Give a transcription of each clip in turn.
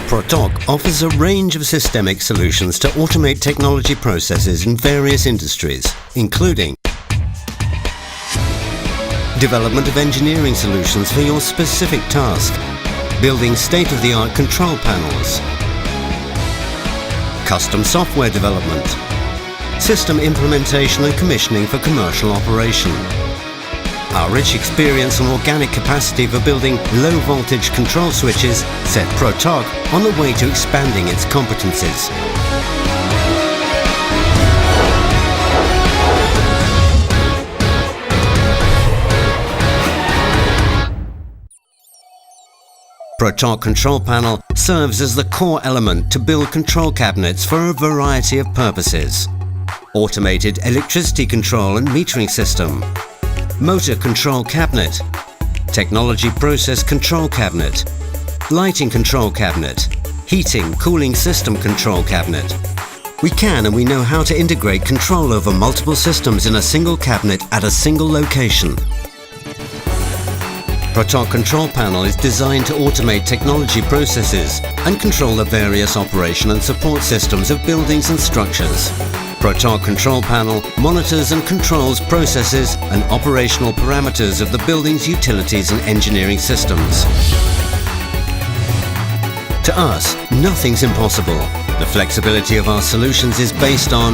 Pro-Tok offers a range of systemic solutions to automate technology processes in various industries, including development of engineering solutions for your specific task, building state-of-the-art control panels, custom software development, system implementation and commissioning for commercial operation. Our rich experience and organic capacity for building low-voltage control switches set Pro-Tok on the way to expanding its competencies. Pro-Tok control panel serves as the core element to build control cabinets for a variety of purposes. Automated electricity control and metering system, motor control cabinet, technology process control cabinet, lighting control cabinet, heating, cooling system control cabinet. We can and we know how to integrate control over multiple systems in a single cabinet at a single location. Pro-Tok control panel is designed to automate technology processes and control the various operation and support systems of buildings and structures. Pro-Tok control panel monitors and controls processes and operational parameters of the building's utilities and engineering systems. To us, nothing's impossible. The flexibility of our solutions is based on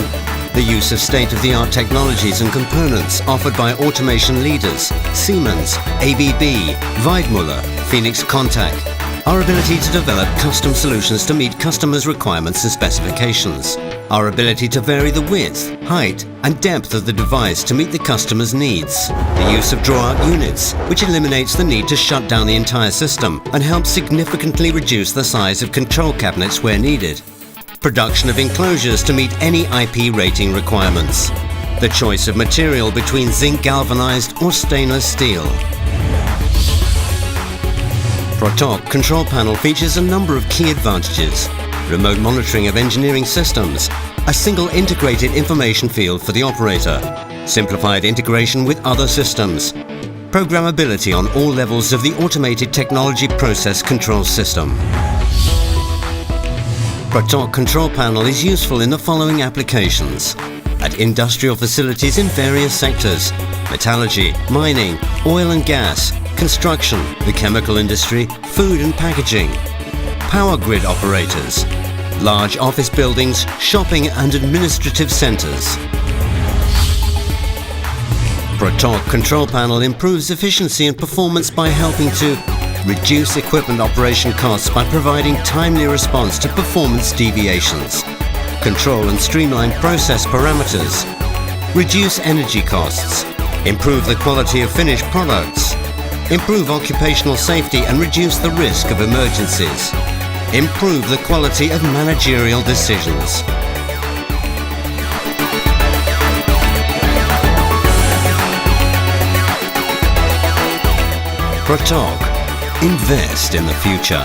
the use of state-of-the-art technologies and components offered by automation leaders Siemens, ABB, Weidmuller, Phoenix Contact. Our ability to develop custom solutions to meet customers' requirements and specifications. Our ability to vary the width, height and depth of the device to meet the customer's needs. The use of draw-out units, which eliminates the need to shut down the entire system and helps significantly reduce the size of control cabinets where needed. Production of enclosures to meet any IP rating requirements. The choice of material between zinc galvanized or stainless steel. Pro-Tok control panel features a number of key advantages. Remote monitoring of engineering systems, a single integrated information field for the operator, simplified integration with other systems, programmability on all levels of the automated technology process control system. Pro-Tok control panel is useful in the following applications: at industrial facilities in various sectors, metallurgy, mining, oil and gas, construction, the chemical industry, food and packaging, power grid operators, large office buildings, shopping and administrative centers. Pro-Tok control panel improves efficiency and performance by helping to reduce equipment operation costs by providing timely response to performance deviations, control and streamline process parameters, reduce energy costs, improve the quality of finished products, improve occupational safety and reduce the risk of emergencies, improve the quality of managerial decisions. Pro-Tok. Invest in the future.